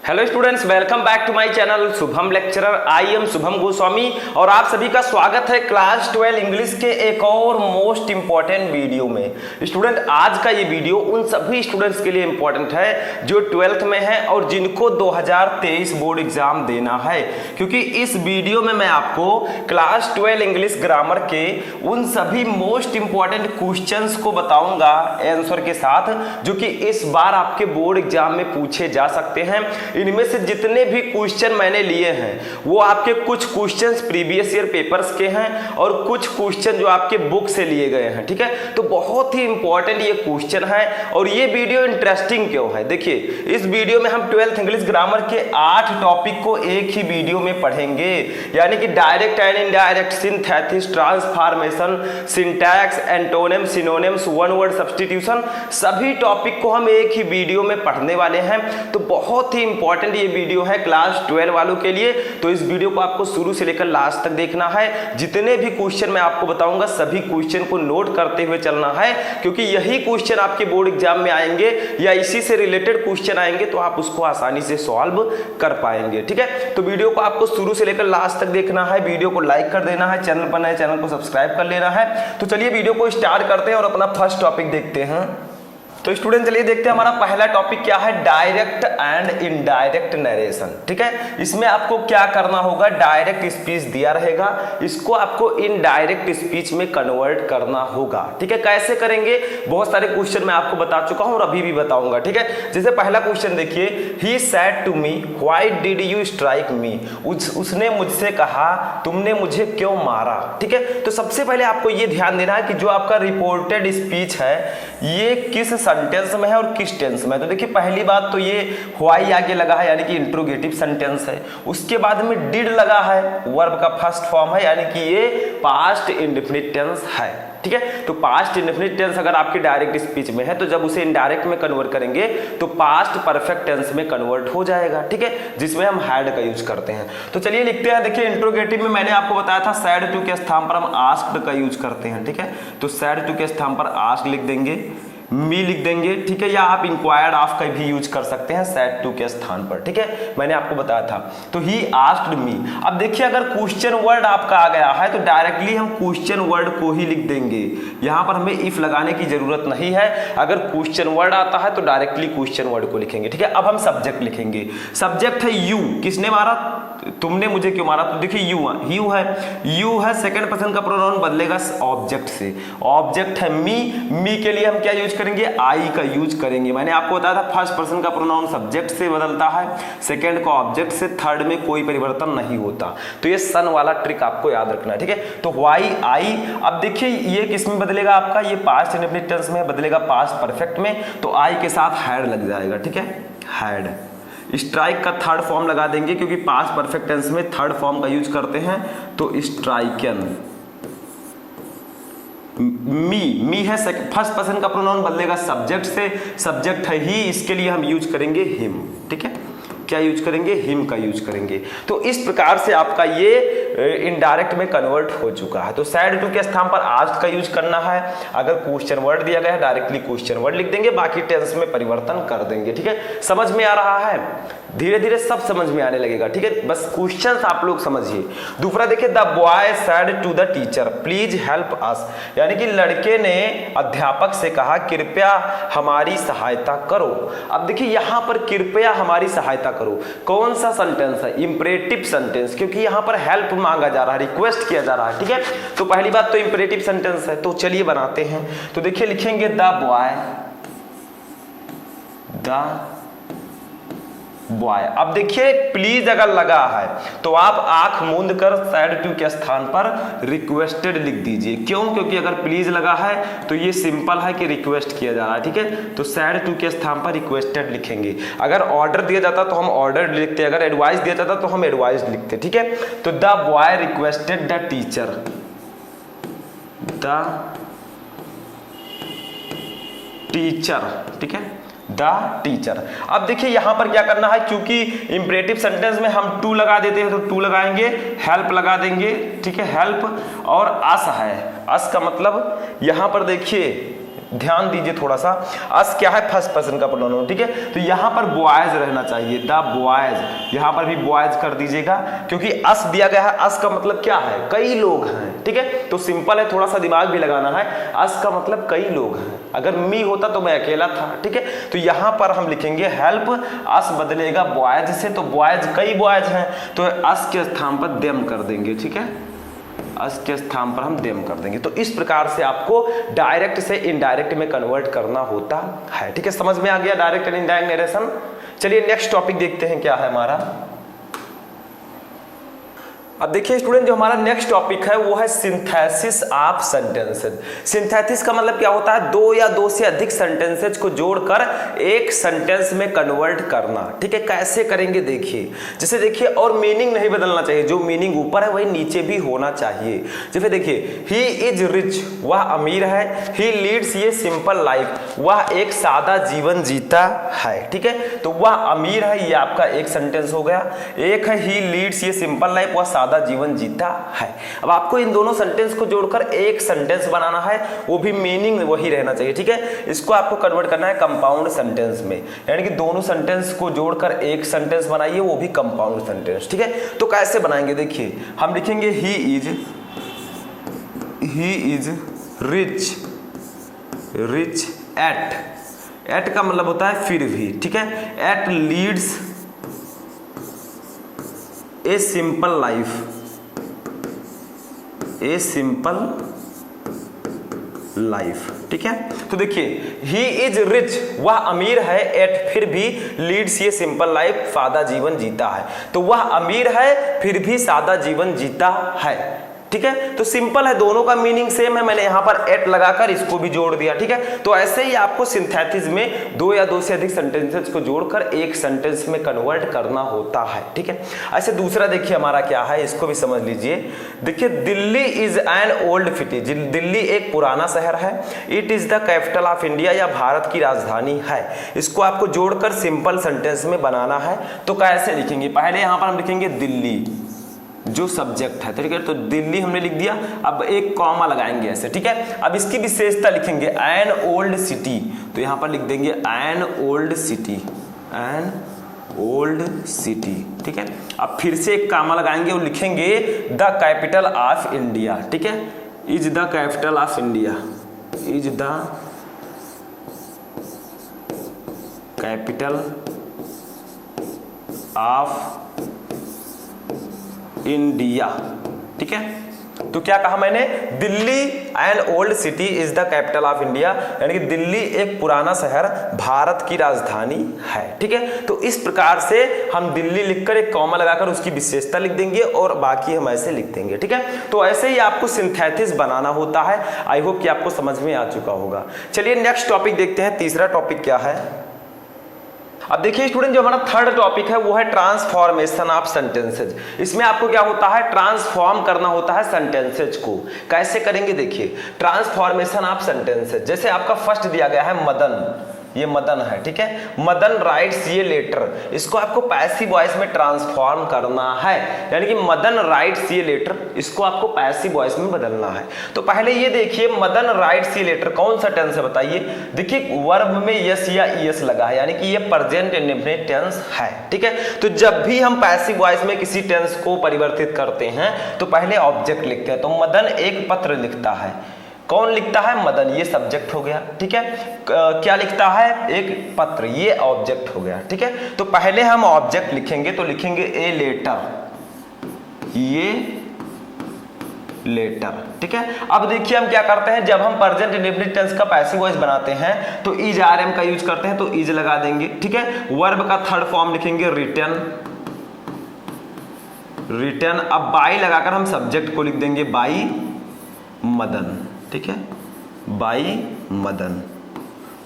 Hello students, welcome back to my channel Shubham lecturer. I am Shubham Goswami और आप सभी का स्वागत है क्लास 12 इंग्लिश के एक और मोस्ट इंपॉर्टेंट वीडियो में। स्टूडेंट, आज का ये वीडियो उन सभी स्टूडेंट्स के लिए इंपॉर्टेंट है जो 12th में हैं और जिनको 2023 बोर्ड एग्जाम देना है, क्योंकि इस वीडियो में मैं आपको क्लास 12 इंग्लिश ग्रामर के उन सभी मोस्ट इंपॉर्टेंट क्वेश्चंस को बताऊंगा आंसर के साथ, जो कि इस बार आपके बोर्ड एग्जाम में पूछे जा सकते हैं। इनमें से जितने भी क्वेश्चन मैंने लिए हैं वो आपके कुछ क्वेश्चंस प्रीवियस ईयर पेपर्स के हैं और कुछ क्वेश्चन जो आपके बुक से लिए गए हैं। ठीक है, तो बहुत ही इंपॉर्टेंट ये क्वेश्चन है और ये वीडियो इंटरेस्टिंग क्यों है, देखिए इस वीडियो में हम 12th इंग्लिश ग्रामर के 8 टॉपिक को एक ही वीडियो में पढ़ेंगे, यानी कि direct and indirect, synthesis, transformation, syntax, antonym, synonyms, one word substitution, सभी टॉपिक को हम एक ही वीडियो में पढ़ने वाले हैं। तो बहुत ही इंपॉर्टेंट ये वीडियो है क्लास 12 वालों के लिए, तो इस वीडियो को आपको शुरू से लेकर लास्ट तक देखना है। जितने भी क्वेश्चन मैं आपको बताऊंगा सभी क्वेश्चन को नोट करते हुए चलना है, क्योंकि यही क्वेश्चन आपके बोर्ड एग्जाम में आएंगे या इसी से रिलेटेड क्वेश्चन आएंगे तो आप उसको आसानी से सॉल्व कर पाएंगे। ठीक है, तो वीडियो को आपको शुरू से लेकर लास्ट तक देखना है, वीडियो को लाइक कर देना है, चैनल पर नए चैनल को सब्सक्राइब कर लेना है। तो चलिए वीडियो को स्टार्ट करते हैं और अपना फर्स्ट टॉपिक देखते हैं। तो स्टूडेंट चलिए देखते हैं हमारा पहला टॉपिक क्या है, डायरेक्ट एंड इनडायरेक्ट नरेशन। ठीक है, इसमें आपको क्या करना होगा, डायरेक्ट स्पीच दिया रहेगा, इसको आपको इनडायरेक्ट स्पीच में कन्वर्ट करना होगा। ठीक है, कैसे करेंगे, बहुत सारे क्वेश्चन मैं आपको बता चुका हूं और अभी भी बताऊंगा। ठीक है, जैसे पहला क्वेश्चन देखिए, he said to me why did you strike me, उसने मुझसे कहा तुमने मुझे क्यों मारा। ठीक है, तो सबसे पहले आपको ये ध्यान देना है कि जो आपका रिपोर्टेड स्पीच है ये किस सेंटेंस में है और किस टेंस में। तो देखिए पहली बात तो ये व्हाई आगे लगा है यानी कि इंट्रोगेटिव सेंटेंस है, उसके बाद में डिड लगा है, वर्ब का फर्स्ट फॉर्म है यानी कि ये पास्ट इंडेफिनिट टेंस है। ठीक है, तो पास्ट इंडेफिनिट टेंस अगर आपकी डायरेक्ट स्पीच में है तो जब उसे इनडायरेक्ट में कन्वर्ट करेंगे तो पास्ट परफेक्ट टेंस में कन्वर्ट हो जाएगा। ठीक है, जिसमें हम हैड का यूज करते हैं। तो चलिए लिखते हैं, देखिए इंट्रोगेटिव में मैंने आपको बताया था सैड टू के स्थान पर हम आस्क्ड का यूज करते हैं। ठीक है, तो सैड टू के स्थान पर आस्क्ड लिख देंगे, मी लिख देंगे। ठीक है, या आप इंक्वायर्ड ऑफ का भी यूज कर सकते हैं सैड टू के स्थान पर। ठीक है, मैंने आपको बताया था। तो ही आस्क्ड मी, अब देखिए अगर क्वेश्चन वर्ड आपका आ गया है तो डायरेक्टली हम क्वेश्चन वर्ड को ही लिख देंगे, यहां पर हमें इफ लगाने की जरूरत नहीं है। अगर क्वेश्चन वर्ड आता है तो डायरेक्टली क्वेश्चन वर्ड को लिखेंगे। ठीक है, अब हम सब्जेक्ट लिखेंगे। सब्जेक्ट है यू, किसने मारा, तुमने मुझे क्यों मारा। तो देखिए यू है, सेकंड पर्सन का प्रोनाउन बदलेगा ऑब्जेक्ट से, ऑब्जेक्ट है मी के लिए हम क्या यूज करेंगे, आई का यूज करेंगे। मैंने आपको बताया था फर्स्ट पर्सन का प्रोनाउन सब्जेक्ट से बदलता है, सेकंड का ऑब्जेक्ट से, थर्ड में कोई परिवर्तन नहीं होता। तो ये सन वाला ट्रिक आपको याद रखना है। ठीक है, तो वाई आई, अब देखिए ये किस में बदलेगा आपका, ये पास्ट इंडेफिनिट टेंस में बदलेगा पास्ट परफेक्ट में, तो आई के साथ हैड लग जाएगा। ठीक है, हैड। स्ट्राइक का थर्ड फॉर्म लगा देंगे क्योंकि पास्ट परफेक्ट टेंस में थर्ड फॉर्म का यूज करते हैं, तो स्ट्राइकन। मी है फर्स्ट पर्सन का प्रोनाउन बदलेगा सब्जेक्ट से, सब्जेक्ट है ही, इसके लिए हम यूज करेंगे हिम। ठीक है, क्या यूज करेंगे, हिम का यूज करेंगे। तो इस प्रकार से आपका ये इनडायरेक्ट में कन्वर्ट हो चुका है। तो सैड टू के स्थान पर आस्क्ड का यूज करना है, अगर क्वेश्चन वर्ड दिया गया है डायरेक्टली क्वेश्चन वर्ड लिख देंगे, बाकी टेंस में परिवर्तन कर देंगे। ठीक है, समझ में आ रहा है, धीरे धीरे सब समझ में आने लगेगा। ठीक है, बस क्वेश्चंस आप लोग समझिए। दूसरा देखिए, the boy said to the teacher please help us, यानी कि लड़के ने अध्यापक से कहा कृपया हमारी सहायता करो। अब देखिए यहां पर कृपया हमारी सहायता करो, कौन सा सेंटेंस है, इंपरेटिव सेंटेंस, क्योंकि यहां पर हेल्प मांगा जा रहा है, रिक्वेस्ट किया जा रहा है। ठीक है, तो पहली बात तो इंपरेटिव सेंटेंस है, तो चलिए बनाते हैं। तो देखिए लिखेंगे द बॉय। अब देखिए प्लीज अगर लगा है तो आप आंख मूंद कर सैड टू के स्थान पर रिक्वेस्टेड लिख दीजिए। क्यों, क्योंकि अगर प्लीज लगा है तो ये सिंपल है कि रिक्वेस्ट किया जा रहा है। ठीक है, तो सैड टू के स्थान पर रिक्वेस्टेड लिखेंगे। अगर ऑर्डर दिया जाता तो हम ऑर्डर लिखते, अगर एडवाइस दिया जाता तो हम एडवाइस लिखते। ठीक है, तो the boy requested the teacher, ठीक है, द टीचर। अब देखिए यहां पर क्या करना है, क्योंकि इंपरेटिव सेंटेंस में हम टू लगा देते हैं तो टू लगाएंगे, हेल्प लगा देंगे। ठीक है, हेल्प, और अस है, अस का मतलब यहां पर देखिए ध्यान दीजिए थोड़ा सा, अस क्या है फर्स्ट पर्सन का प्रोनाउन, ठीक है। तो यहाँ पर बॉयज रहना चाहिए, द बॉयज, यहाँ पर भी बॉयज कर दीजिएगा क्योंकि अस दिया गया है। अस का मतलब क्या है, कई लोग हैं, ठीक है। तो सिंपल है, थोड़ा सा दिमाग भी लगाना है। अस का मतलब कई लोग हैं, अगर मी होता तो मैं अकेला था, ठीक है। तो यहाँ पर हम लिखेंगे हेल्प अस बदलेगा बॉयज से, तो बॉयज कई बॉयज हैं, तो अस के स्थान पर देम कर देंगे, ठीक है। अस के स्थान पर हम देम कर देंगे। तो इस प्रकार से आपको डायरेक्ट से इनडायरेक्ट में कन्वर्ट करना होता है, ठीक है। समझ में आ गया डायरेक्ट एंड इनडायरेक्ट नरेशन। चलिए नेक्स्ट टॉपिक देखते हैं क्या है हमारा। अब देखिए स्टूडेंट, जो हमारा नेक्स्ट टॉपिक है वो है सिंथेसिस ऑफ सेंटेंसेज। सिंथेसिस का मतलब क्या होता है, दो या दो से अधिक सेंटेंसेज को जोड़कर एक सेंटेंस में कन्वर्ट करना, ठीक है। कैसे करेंगे देखिए, जैसे देखिए, और मीनिंग नहीं बदलना चाहिए, जो मीनिंग ऊपर है वही नीचे भी होना चाहिए। जैसे देखिए, ही इज रिच, वह अमीर है। ही लीड्स ये सिंपल लाइफ, वह एक सादा जीवन जीता है, ठीक है। तो वह अमीर है, ये आपका एक सेंटेंस हो गया। एक है ही लीड्स ये सिंपल लाइफ, वह सादा जीवन जीता है। अब आपको इन दोनों सेंटेंस को जोड़कर एक सेंटेंस बनाना है, वो भी मीनिंग वही रहना चाहिए, ठीक है। इसको आपको कन्वर्ट करना है कंपाउंड सेंटेंस में, यानी कि दोनों सेंटेंस को जोड़कर एक सेंटेंस बनाइए, वो भी कंपाउंड सेंटेंस, ठीक है। तो कैसे बनाएंगे देखिए, हम लिखेंगे ही इज रिच एट का मतलब होता है फिर भी, ठीक है। At leads a simple life, ठीक है। तो देखिए, ही इज रिच, वह अमीर है, एट फिर भी, लीड्स ये सिंपल लाइफ, सादा जीवन जीता है। तो वह अमीर है फिर भी सादा जीवन जीता है, ठीक है। तो सिंपल है, दोनों का मीनिंग सेम है, मैंने यहां पर एट लगाकर इसको भी जोड़ दिया, ठीक है। तो ऐसे ही आपको सिंथेसिस में दो या दो से अधिक सेंटेंसेस को जोड़कर एक सेंटेंस में कन्वर्ट करना होता है, ठीक है। ऐसे दूसरा देखिए हमारा क्या है, इसको भी समझ लीजिए। देखिए, Delhi is an old city, Delhi एक पुराना शहर है। It is the capital of India, या भारत की राजधानी है। इसको आपको जोड़कर सिंपल सेंटेंस में बनाना है। तो कैसे लिखेंगे, पहले यहां पर हम लिखेंगे दिल्ली, जो सब्जेक्ट है, ठीक है। तो दिल्ली हमने लिख दिया, अब एक कॉमा लगाएंगे ऐसे, ठीक है। अब इसकी विशेषता लिखेंगे एन ओल्ड सिटी, तो यहां पर लिख देंगे एन ओल्ड सिटी, ठीक है। अब फिर से एक कॉमा लगाएंगे और लिखेंगे द कैपिटल ऑफ इंडिया, ठीक है। Is the capital of India, is the capital of India, ठीक है। तो क्या कहा मैंने, Delhi an old city is the capital of India, यानी कि दिल्ली एक पुराना शहर भारत की राजधानी है, ठीक है। तो इस प्रकार से हम दिल्ली लिखकर एक कॉमा लगाकर उसकी विशेषता लिख देंगे और बाकी हम ऐसे लिख देंगे, ठीक है। तो ऐसे ही आपको सिंथेसिस बनाना होता है। आई होप कि आपको समझ में आ चुका होगा। चलिए नेक्स्ट टॉपिक देखते हैं, तीसरा टॉपिक क्या है। अब देखिए स्टूडेंट, जो हमारा थर्ड टॉपिक है वो है ट्रांसफॉर्मेशन ऑफ सेंटेंसेज। इसमें आपको क्या होता है, ट्रांसफॉर्म करना होता है सेंटेंसेज को। कैसे करेंगे देखिए, ट्रांसफॉर्मेशन ऑफ सेंटेंसेज। जैसे आपका फर्स्ट दिया गया है मदन, ये मदन है, ठीक है। मदन राइट्स ये लेटर, इसको आपको पैसिव वॉइस में ट्रांसफॉर्म करना है, यानी कि मदन राइट्स ये लेटर, इसको आपको पैसिव वॉइस में बदलना है। तो पहले ये देखिए, मदन राइट्स ये लेटर कौन सा टेंस है बताइए। देखिए वर्ब में यस या ईएस लगा है, यानी कि ये प्रेजेंट इंडेफिनिट टेंस है, ठीक है। तो जब भी हम पैसिव वॉइस में किसी टेंस को परिवर्तित करते हैं तो पहले ऑब्जेक्ट लिखते हैं। तो मदन एक पत्र लिखता है, कौन लिखता है, मदन, ये सब्जेक्ट हो गया, ठीक है। क्या लिखता है, एक पत्र, ये ऑब्जेक्ट हो गया, ठीक है। तो पहले हम ऑब्जेक्ट लिखेंगे, तो लिखेंगे ए लेटर, ये लेटर, ठीक है। अब देखिए हम क्या करते हैं, जब हम प्रेजेंट इंडेफिनिट टेंस का पैसिव वॉइस बनाते हैं तो इज आरएम का यूज करते हैं, तो इज लगा देंगे, ठीक है। वर्ब का थर्ड फॉर्म लिखेंगे रिटन। अब बाई लगाकर हम सब्जेक्ट को लिख देंगे बाई मदन, ठीक है, बाई मदन।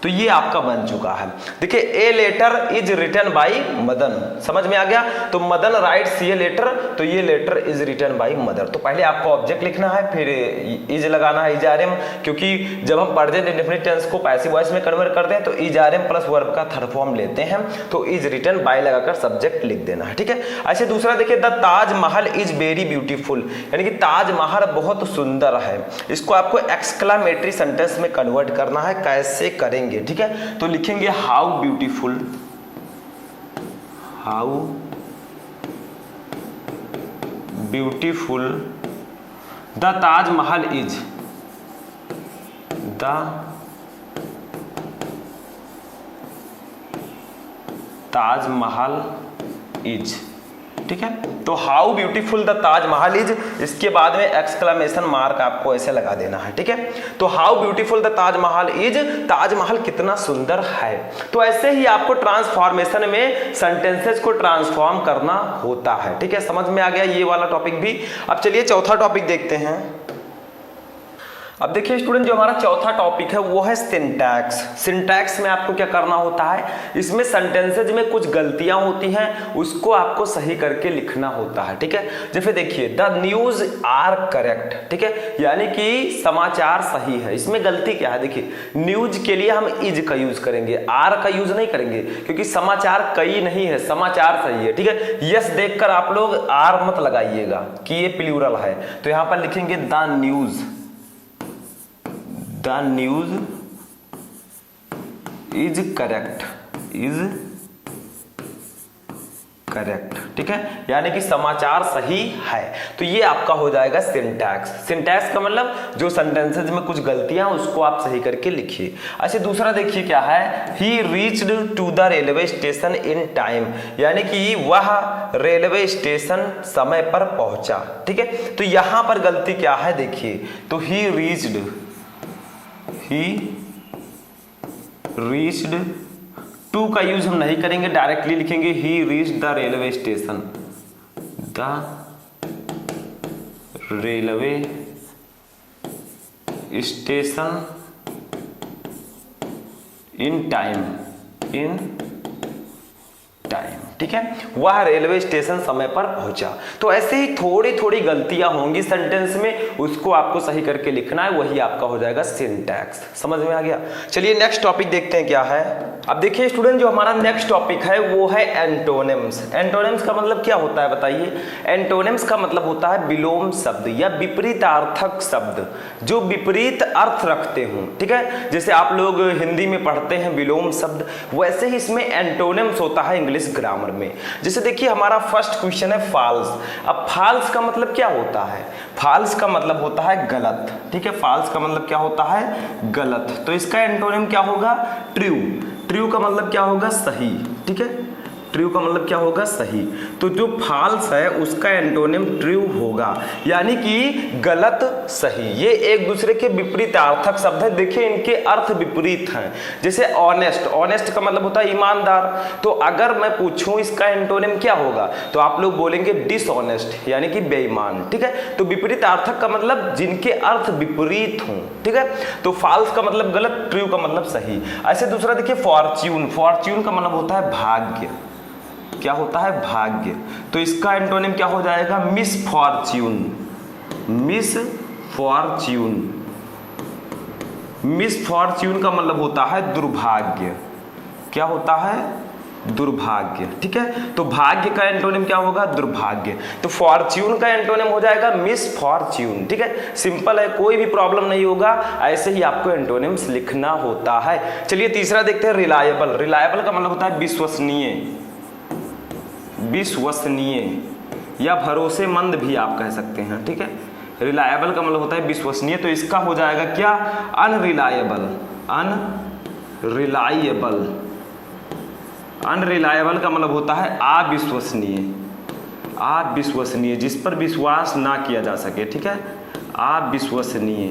तो ये आपका बन चुका है। देखिए a letter is written by Madan, समझ में आ गया। तो मदन राइट्स ये लेटर, तो ये letter is written by mother. तो पहले आपको ऑब्जेक्ट लिखना है, फिर इज लगाना है, इजारम, क्योंकि जब हम प्रेजेंट इंडेफिनिट टेंस को पैसिव वॉइस में कन्वर्ट करते हैं तो इजारम प्लस वर्ब का थर्ड फॉर्म लेते हैं, तो इज रिटन बाय लगाकर सब्जेक्ट लिख देना है, ठीक है। अच्छा दूसरा देखिए, the Taj Mahal is very beautiful, यानी कि ताजमहल बहुत सुंदर है। इसको आपको एक्सक्लामेटरी सेंटेंस में कन्वर्ट करना है। कैसे करेंगे, ठीक है। तो लिखेंगे how beautiful, how beautiful the Taj Mahal is, the Taj Mahal is, ठीक है। तो how beautiful the Taj Mahal is, इसके बाद में एक्सक्लेमेशन मार्क आपको ऐसे लगा देना है, ठीक है। तो how beautiful the Taj Mahal is, Taj Mahal कितना सुंदर है। तो ऐसे ही आपको ट्रांसफॉर्मेशन में सेंटेंसेस को ट्रांसफॉर्म करना होता है, ठीक है। समझ में आ गया ये वाला टॉपिक भी। अब चलिए चौथा टॉपिक देखते हैं। अब देखिए स्टूडेंट, जो हमारा चौथा टॉपिक है वो है सिंटैक्स। सिंटैक्स में आपको क्या करना होता है, इसमें सेंटेंसेज में कुछ गलतियां होती हैं, उसको आपको सही करके लिखना होता है, ठीक है। जैसे देखिए, द न्यूज आर करेक्ट, ठीक है, यानी कि समाचार सही है। इसमें गलती क्या है, देखिए न्यूज के लिए हम इज का यूज करेंगे, आर का यूज नहीं करेंगे, क्योंकि समाचार कई नहीं है, समाचार सही है, ठीक है। यस देखकर आप लोग आर मत लगाइएगा कि ये प्लूरल है। तो यहां पर लिखेंगे the news, The news is correct, is correct, ठीक है, यानी कि समाचार सही है। तो ये आपका हो जाएगा सिंटैक्स। सिंटैक्स का मतलब जो सेंटेंसेज में कुछ गलतियां उसको आप सही करके लिखिए। अच्छा दूसरा देखिए क्या है, he reached to the railway station in time, यानी कि वह रेलवे स्टेशन समय पर पहुंचा, ठीक है। तो यहां पर गलती क्या है देखिए, तो ही रीच्ड टू का यूज हम नहीं करेंगे, डायरेक्टली लिखेंगे ही reached the railway station, the railway station in time, ठीक है, वह रेलवे स्टेशन समय पर पहुंचा। तो ऐसे ही थोड़ी थोड़ी गलतियां होंगी सेंटेंस में, उसको आपको सही करके लिखना है, वही आपका हो जाएगा सिंटैक्स। समझ में आ गया। चलिए नेक्स्ट टॉपिक देखते हैं क्या है। अब देखिए स्टूडेंट, जो हमारा नेक्स्ट टॉपिक है वो है एंटोनिम्स। एंटोनिम्स का मतलब क्या होता है बताइए। एंटोनिम्स का मतलब होता है विलोम शब्द या विपरीतार्थक शब्द जो विपरीत अर्थ रखते हो, ठीक है। जैसे आप लोग हिंदी में पढ़ते हैं विलोम शब्द, वैसे ही इसमें एंटोनिम्स होता है इंग्लिश ग्रामर में। जैसे देखिए हमारा फर्स्ट क्वेश्चन है फॉल्स। अब फॉल्स का मतलब क्या होता है, फॉल्स का मतलब होता है गलत, ठीक है। फॉल्स का मतलब क्या होता है, गलत। तो इसका एंटोनिम क्या होगा, ट्रू। ट्रू का मतलब क्या होगा, सही, ठीक है। ट्रू का मतलब क्या होगा, सही। तो जो फॉल्स है उसका एंटोनिम ट्रू होगा, यानी कि गलत सही। ये एक दूसरे के विपरीतार्थक शब्द है। देखिए इनके अर्थ विपरीत हैं। जैसे ऑनेस्ट, ऑनेस्ट का मतलब होता है ईमानदार। तो अगर मैं पूछूं इसका एंटोनिम क्या होगा, तो आप लोग बोलेंगे डिसऑनेस्ट, यानी कि बेईमान, ठीक है। तो विपरीतार्थक का मतलब जिनके अर्थ विपरीत हों, ठीक है। तो फॉल्स का मतलब गलत, ट्रू का मतलब सही। ऐसे दूसरा देखिए फॉर्च्यून। फॉर्च्यून का मतलब होता है भाग्य। क्या होता है, भाग्य। तो इसका एंटोनिम क्या हो जाएगा, मिसफॉर्च्यून। मिसफॉर्च्यून, मिसफॉर्च्यून का मतलब होता है दुर्भाग्य। क्या होता है, दुर्भाग्य, ठीक है। तो भाग्य का एंटोनिम क्या होगा, दुर्भाग्य। तो फॉर्च्यून का एंटोनिम हो जाएगा मिसफॉर्च्यून, ठीक है। सिंपल है, कोई भी प्रॉब्लम नहीं होगा। ऐसे ही आपको एंटोनिम्स लिखना होता है। चलिए तीसरा देखते हैं रिलायबल। रिलायबल का मतलब होता है विश्वसनीय, विश्वसनीय या भरोसेमंद भी आप कह सकते हैं, ठीक है। रिलायबल का मतलब होता है विश्वसनीय। तो इसका हो जाएगा क्या, अनरिलायबल। अनरिलायबल, अनरिलायबल का मतलब होता है अविश्वसनीय। अविश्वसनीय, जिस पर विश्वास ना किया जा सके, ठीक है, अविश्वसनीय।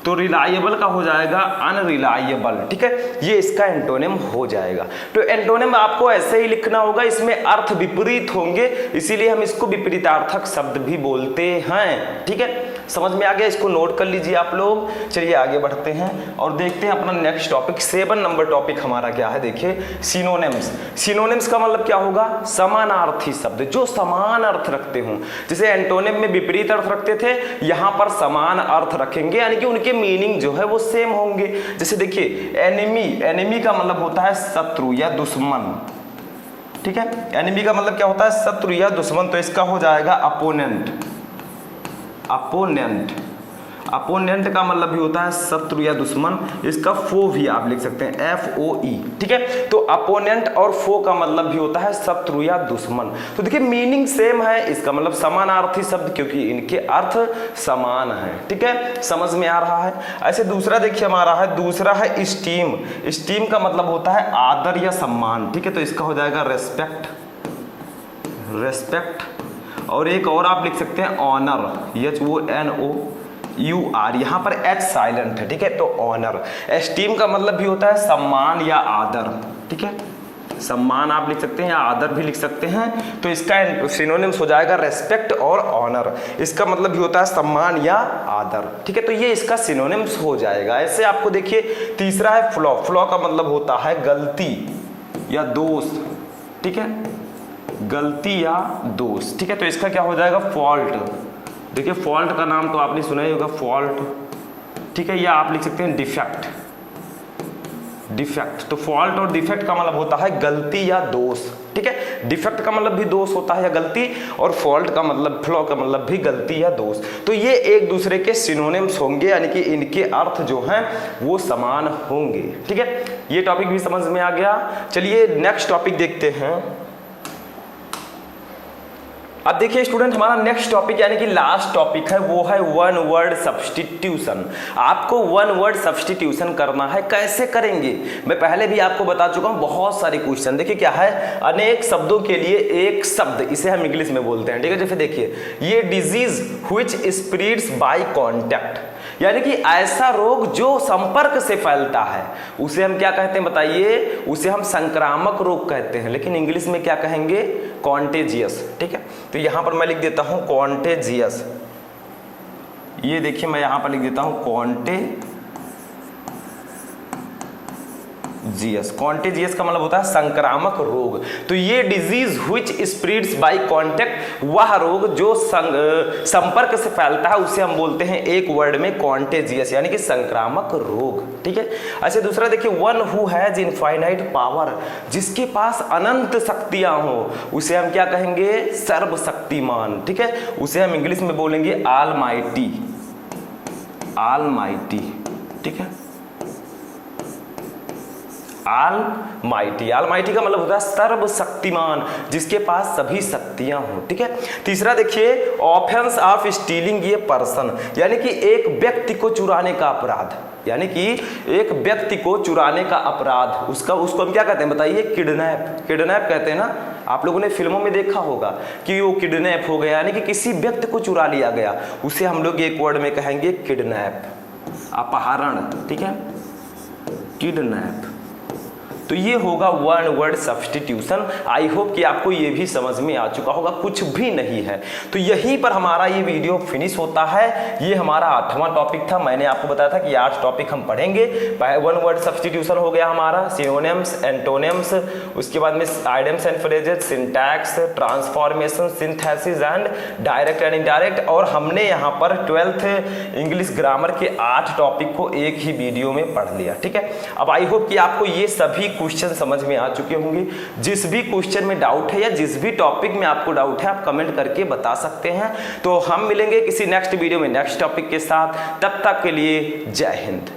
तो रिलायबल का हो जाएगा अनरिलायबल, ठीक है, ये इसका एंटोनिम हो जाएगा। तो एंटोनिम आपको ऐसे ही लिखना होगा, इसमें अर्थ विपरीत होंगे, इसीलिए हम इसको विपरीतार्थक शब्द भी बोलते हैं, ठीक है। समझ में आ गया, इसको नोट कर लीजिए आप लोग। चलिए आगे बढ़ते हैं और देखते हैं अपना नेक्स्ट टॉपिक। 7 नंबर टॉपिक हमारा क्या है, देखिए सिनोनिम्स। सिनोनिम्स का मतलब क्या होगा, समानार्थी शब्द जो समान अर्थ रखते हों। जैसे एंटोनिम में विपरीत अर्थ रखते थे, यहाँ पर समान अर्थ रखेंगे, यानी कि उनके मीनिंग जो है वो सेम होंगे। जैसे देखिए एनिमी, एनिमी का मतलब होता है शत्रु या दुश्मन, ठीक है। एनिमी का मतलब क्या होता है, शत्रु या दुश्मन, तो इसका हो जाएगा अपोनेंट। अपोनेंट, अपोनेंट का मतलब भी होता है शत्रु या दुश्मन, इसका फो भी आप लिख सकते हैं, FOE, ठीक है। तो अपोनेंट और फो का मतलब भी होता है शत्रु या दुश्मन। तो देखिए मीनिंग सेम है, इसका मतलब समानार्थी शब्द, क्योंकि इनके अर्थ समान है, ठीक है, समझ में आ रहा है। ऐसे दूसरा देखिए हमारा है, दूसरा है स्टीम। स्टीम का मतलब होता है आदर या सम्मान, ठीक है, तो इसका हो जाएगा रेस्पेक्ट, रेस्पेक्ट। और एक और आप लिख सकते हैं ऑनर, HONOUR, यहाँ पर H साइलेंट है, ठीक है, तो ऑनर। एस्टीम का मतलब भी होता है सम्मान या आदर, ठीक है, सम्मान आप लिख सकते हैं या आदर भी लिख सकते हैं। तो इसका सिनोनिम्स हो जाएगा रेस्पेक्ट और ऑनर, इसका मतलब भी होता है सम्मान या आदर, ठीक है, तो ये इसका सिनोनिम्स हो जाएगा। ऐसे आपको देखिए तीसरा है फ्लॉ। फ्लॉ का मतलब होता है गलती या दोष, ठीक है, गलती या दोष, ठीक है, तो इसका क्या हो जाएगा फॉल्ट। देखिए फॉल्ट का नाम तो आपने सुना ही होगा, फॉल्ट, ठीक है, या आप लिख सकते हैं डिफेक्ट, डिफेक्ट। तो फॉल्ट और डिफेक्ट का मतलब होता है गलती या दोष, ठीक है। डिफेक्ट का मतलब भी दोष होता है या गलती, और फॉल्ट का मतलब, फ्लॉ का मतलब भी गलती या दोष। तो ये एक दूसरे के सिनोनिम्स होंगे, यानी कि इनके अर्थ जो हैं वो समान होंगे, ठीक है। ये टॉपिक भी समझ में आ गया। चलिए नेक्स्ट टॉपिक देखते हैं। अब देखिए स्टूडेंट, हमारा नेक्स्ट टॉपिक यानी कि लास्ट टॉपिक है, वो है वन वर्ड सब्स्टिट्यूशन। आपको वन वर्ड सब्स्टिट्यूशन करना है, कैसे करेंगे मैं पहले भी आपको बता चुका हूं, बहुत सारे क्वेश्चन। देखिए क्या है, अनेक शब्दों के लिए एक शब्द, इसे हम इंग्लिश में बोलते हैं, ठीक है। जैसे देखिए ये disease which spreads by contact, यानी कि ऐसा रोग जो संपर्क से फैलता है, उसे हम क्या कहते हैं बताइए, उसे हम संक्रामक रोग कहते हैं, लेकिन इंग्लिश में क्या कहेंगे, कॉन्टेजियस, ठीक है। तो यहां पर मैं लिख देता हूं कॉन्टेजियस, ये देखिए मैं यहां पर लिख देता हूं कॉन्टेजियस। कॉन्टेजियस का मतलब होता है संक्रामक रोग। तो ये disease which spreads by contact, वह रोग जो संपर्क से फैलता है, उसे हम बोलते हैं एक वर्ड में कॉन्टेजियस, यानी कि संक्रामक रोग, ठीक है। अच्छा दूसरा देखिए, one who has infinite power, जिसके पास अनंत शक्तियां हो, उसे हम क्या कहेंगे, सर्वशक्तिमान, ठीक है। उसे हम इंग्लिश में बोलेंगे ऑलमाइटी, ऑलमाइटी, ठीक है, ऑलमाइटी। ऑलमाइटी का मतलब होता है सर्वशक्तिमान, जिसके पास सभी शक्तियां हो, ठीक है। तीसरा देखिए, ऑफेंस ऑफ स्टीलिंग ये पर्सन, यानी कि एक व्यक्ति को चुराने का अपराध, यानी कि एक व्यक्ति को चुराने का अपराध, उसको हम क्या कहते हैं बताइए, किडनैप, किडनैप कहते हैं ना। आप लोगों ने फिल्मों में देखा होगा कि वो किडनैप हो गया, यानी कि किसी व्यक्ति को चुरा लिया गया, उसे हम लोग एक वर्ड में कहेंगे किडनैप, अपहरण, ठीक है, किडनैप। तो ये होगा one word substitution. I hope कि आपको ये भी समझ में आ चुका होगा, कुछ भी नहीं है। तो यहीं पर हमारा ये वीडियो फिनिश होता है। ये हमारा 8वां टॉपिक था। मैंने आपको बताया था कि 8 टॉपिक हम पढ़ेंगे। वन वर्ड सब्स्टिट्यूशन हो गया हमारा, सिनोनिम्स, एंटोनिम्स, उसके बाद में idioms and phrases, syntax, transformation, synthesis and direct and indirect. और हमने यहाँ पर 12th इंग्लिश ग्रामर के 8 टॉपिक को एक ही वीडियो में पढ़ लिया, ठीक है। अब आई होप कि आपको ये सभी क्वेश्चन समझ में आ चुके होंगे। जिस भी क्वेश्चन में डाउट है या जिस भी टॉपिक में आपको डाउट है, आप कमेंट करके बता सकते हैं। तो हम मिलेंगे किसी नेक्स्ट वीडियो में नेक्स्ट टॉपिक के साथ। तब तक के लिए जय हिंद।